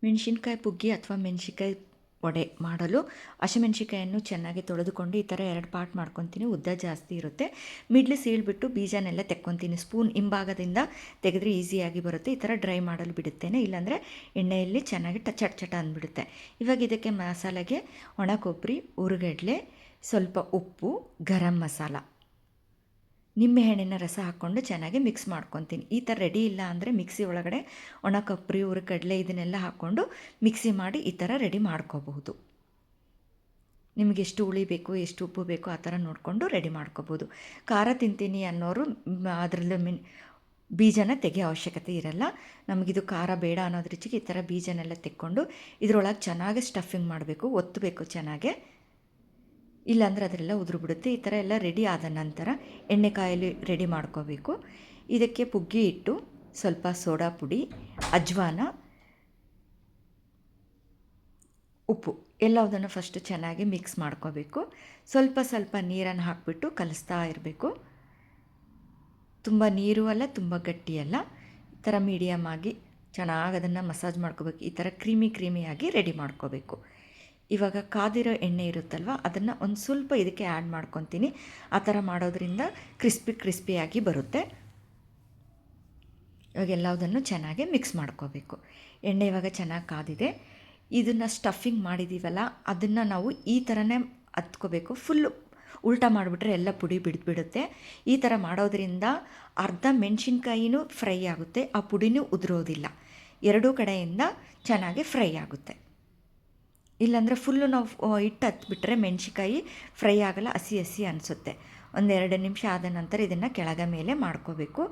ಮೆಣಸಿನ್ಕಾಯಿ ಪುಗ್ಗಿ ಅಥವಾ ಮೆಣಸಿನ್ಕಾಯಿ ವಡೆ ಮಾಡಲು ಹಸಿಮೆಣಸಿನ್ಕಾಯನ್ನು ಚೆನ್ನಾಗಿ ತೊಳೆದುಕೊಂಡು ಈ ಥರ 2 ಪಾರ್ಟ್ ಮಾಡ್ಕೊತೀನಿ. ಉದ್ದ ಜಾಸ್ತಿ ಇರುತ್ತೆ. ಮಿಡ್ಲ್ ಸೀಳ್ಬಿಟ್ಟು ಬೀಜನೆಲ್ಲ ತೆಕ್ಕೊತೀನಿ. ಸ್ಪೂನ್ ಹಿಂಭಾಗದಿಂದ ತೆಗೆದ್ರೆ ಈಸಿಯಾಗಿ ಬರುತ್ತೆ. ಈ ಥರ ಡ್ರೈ ಮಾಡಲು ಬಿಡುತ್ತೇನೆ, ಇಲ್ಲಾಂದರೆ ಎಣ್ಣೆಯಲ್ಲಿ ಚೆನ್ನಾಗಿ ಚಟ್ ಚಟ ಅಂದ್ಬಿಡುತ್ತೆ. ಇವಾಗ ಇದಕ್ಕೆ ಮಸಾಲೆಗೆ ಒಣ ಕೊಬ್ಬರಿ, ಹುರಿಗಡಲೆ, ಸ್ವಲ್ಪ ಉಪ್ಪು, ಗರಂ ಮಸಾಲ, ನಿಂಬೆಹಣ್ಣಿನ ರಸ ಹಾಕ್ಕೊಂಡು ಚೆನ್ನಾಗಿ ಮಿಕ್ಸ್ ಮಾಡ್ಕೊತೀನಿ. ಈ ಥರ ರೆಡಿ ಇಲ್ಲ ಅಂದರೆ ಮಿಕ್ಸಿ ಒಳಗಡೆ ಒಣ ಕೊಬ್ಬರಿ, ಹುರಿಗಡಲೆ ಇದನ್ನೆಲ್ಲ ಹಾಕ್ಕೊಂಡು ಮಿಕ್ಸಿ ಮಾಡಿ ಈ ಥರ ರೆಡಿ ಮಾಡ್ಕೋಬಹುದು. ನಿಮಗೆ ಎಷ್ಟು ಹುಳಿ ಬೇಕು, ಎಷ್ಟು ಉಪ್ಪು ಬೇಕು ಆ ಥರ ನೋಡಿಕೊಂಡು ರೆಡಿ ಮಾಡ್ಕೋಬೋದು. ಖಾರ ತಿಂತೀನಿ ಅನ್ನೋರು ಅದರಲ್ಲಿ ಬೀಜನ ತೆಗೆಯೋ ಅವಶ್ಯಕತೆ ಇರಲ್ಲ. ನಮಗಿದು ಖಾರ ಬೇಡ ಅನ್ನೋದ್ರ ರುಚಿಗೆ ಈ ಥರ ಬೀಜನೆಲ್ಲ ತೆಕ್ಕೊಂಡು ಇದರೊಳಗೆ ಚೆನ್ನಾಗಿ ಸ್ಟಫಿಂಗ್ ಮಾಡಬೇಕು, ಒತ್ತಬೇಕು ಚೆನ್ನಾಗೆ, ಇಲ್ಲಾಂದರೆ ಅದರೆಲ್ಲ ಉದುರು ಬಿಡುತ್ತೆ. ಈ ಥರ ಎಲ್ಲ ರೆಡಿ ಆದ ನಂತರ ಎಣ್ಣೆಕಾಯಲ್ಲಿ ರೆಡಿ ಮಾಡ್ಕೋಬೇಕು. ಇದಕ್ಕೆ ಪುಗ್ಗಿ ಇಟ್ಟು ಸ್ವಲ್ಪ ಸೋಡಾ ಪುಡಿ, ಅಜ್ವಾನ, ಉಪ್ಪು ಎಲ್ಲದನ್ನು ಫಸ್ಟು ಚೆನ್ನಾಗಿ ಮಿಕ್ಸ್ ಮಾಡ್ಕೋಬೇಕು. ಸ್ವಲ್ಪ ಸ್ವಲ್ಪ ನೀರನ್ನು ಹಾಕಿಬಿಟ್ಟು ಕಲಿಸ್ತಾ ಇರಬೇಕು. ತುಂಬ ನೀರು ಅಲ್ಲ, ತುಂಬ ಗಟ್ಟಿಯಲ್ಲ, ಈ ಥರ ಮೀಡಿಯಮ್ ಆಗಿ ಚೆನ್ನಾಗಿ ಅದನ್ನು ಮಸಾಜ್ ಮಾಡ್ಕೋಬೇಕು. ಈ ಥರ ಕ್ರೀಮಿಯಾಗಿ ರೆಡಿ ಮಾಡ್ಕೋಬೇಕು. ಇವಾಗ ಕಾದಿರೋ ಎಣ್ಣೆ ಇರುತ್ತಲ್ವ, ಅದನ್ನು ಒಂದು ಸ್ವಲ್ಪ ಇದಕ್ಕೆ ಆ್ಯಡ್ ಮಾಡ್ಕೊತೀನಿ. ಆ ಥರ ಮಾಡೋದ್ರಿಂದ ಕ್ರಿಸ್ಪಿಯಾಗಿ ಬರುತ್ತೆ. ಇವಾಗ ಎಲ್ಲದನ್ನು ಚೆನ್ನಾಗಿ ಮಿಕ್ಸ್ ಮಾಡ್ಕೋಬೇಕು. ಎಣ್ಣೆ ಇವಾಗ ಚೆನ್ನಾಗಿ ಕಾದಿದೆ. ಇದನ್ನು ಸ್ಟಫಿಂಗ್ ಮಾಡಿದ್ದೀವಲ್ಲ, ಅದನ್ನು ನಾವು ಈ ಥರನೇ ಹತ್ಕೋಬೇಕು. ಫುಲ್ಲು ಉಲ್ಟಾ ಮಾಡಿಬಿಟ್ರೆ ಎಲ್ಲ ಪುಡಿ ಬಿಡುತ್ತೆ. ಈ ಥರ ಮಾಡೋದ್ರಿಂದ ಅರ್ಧ ಮೆಣಸಿನ್ಕಾಯಿನೂ ಫ್ರೈ ಆಗುತ್ತೆ, ಆ ಪುಡಿನೂ ಉದುರೋದಿಲ್ಲ. ಎರಡೂ ಕಡೆಯಿಂದ ಚೆನ್ನಾಗಿ ಫ್ರೈ ಆಗುತ್ತೆ. ಇಲ್ಲಾಂದರೆ ಫುಲ್ಲು ನಾವು ಹಿಟ್ಟು ಹತ್ಬಿಟ್ರೆ ಮೆಣಸಿನ್ಕಾಯಿ ಫ್ರೈ ಆಗಲ್ಲ, ಹಸಿ ಅನಿಸುತ್ತೆ. 1-2 ನಿಮಿಷ ಆದ ನಂತರ ಇದನ್ನು ಕೆಳಗೆ ಮೇಲೆ ಮಾಡ್ಕೋಬೇಕು.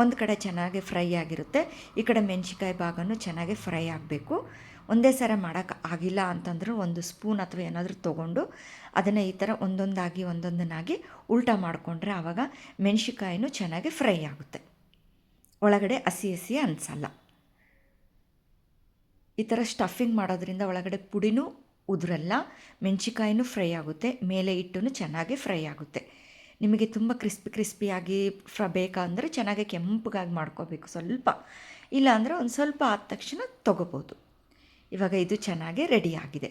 ಒಂದು ಕಡೆ ಚೆನ್ನಾಗಿ ಫ್ರೈ ಆಗಿರುತ್ತೆ, ಈ ಕಡೆ ಮೆಣಸಿನ್ಕಾಯಿ ಭಾಗನೂ ಚೆನ್ನಾಗಿ ಫ್ರೈ ಆಗಬೇಕು. ಒಂದೇ ಸಲ ಮಾಡೋಕ್ಕೆ ಆಗಿಲ್ಲ ಅಂತಂದ್ರೆ ಒಂದು ಸ್ಪೂನ್ ಅಥವಾ ಏನಾದರೂ ತೊಗೊಂಡು ಅದನ್ನು ಈ ಥರ ಒಂದೊಂದನ್ನಾಗಿ ಉಲ್ಟಾ ಮಾಡಿಕೊಂಡ್ರೆ ಆವಾಗ ಮೆಣಸಿನ್ಕಾಯಿನೂ ಚೆನ್ನಾಗಿ ಫ್ರೈ ಆಗುತ್ತೆ, ಒಳಗಡೆ ಹಸಿ ಅನಿಸಲ್ಲ. ಈ ಥರ ಸ್ಟಫಿಂಗ್ ಮಾಡೋದ್ರಿಂದ ಒಳಗಡೆ ಪುಡಿನೂ ಉದುರಲ್ಲ, ಮೆಣಸಿನ್ಕಾಯಿನೂ ಫ್ರೈ ಆಗುತ್ತೆ, ಮೇಲೆ ಹಿಟ್ಟೂ ಚೆನ್ನಾಗಿ ಫ್ರೈ ಆಗುತ್ತೆ. ನಿಮಗೆ ತುಂಬ ಕ್ರಿಸ್ಪಿಯಾಗಿ ಬೇಕಂದರೆ ಚೆನ್ನಾಗಿ ಕೆಂಪಗಾಗಿ ಮಾಡ್ಕೋಬೇಕು ಸ್ವಲ್ಪ, ಇಲ್ಲಾಂದರೆ ಒಂದು ಸ್ವಲ್ಪ ಆದ ತಕ್ಷಣ ತೊಗೋಬೋದು. ಇವಾಗ ಇದು ಚೆನ್ನಾಗಿ ರೆಡಿಯಾಗಿದೆ.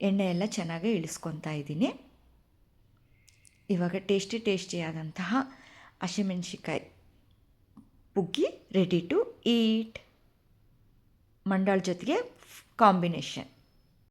ಎಣ್ಣೆ ಎಲ್ಲ ಚೆನ್ನಾಗಿ ಇಳಿಸ್ಕೊತಾ ಇದ್ದೀನಿ. ಇವಾಗ ಟೇಸ್ಟಿಯಾದಂತಹ ಹಸಿಮೆಣಸಿನ್ಕಾಯಿ ಪುಗ್ಗಿ ರೆಡಿ ಟು ಈಟ್. ಮಂಡಾಳ ಜೊತೆಗೆ ಕಾಂಬಿನೇಷನ್.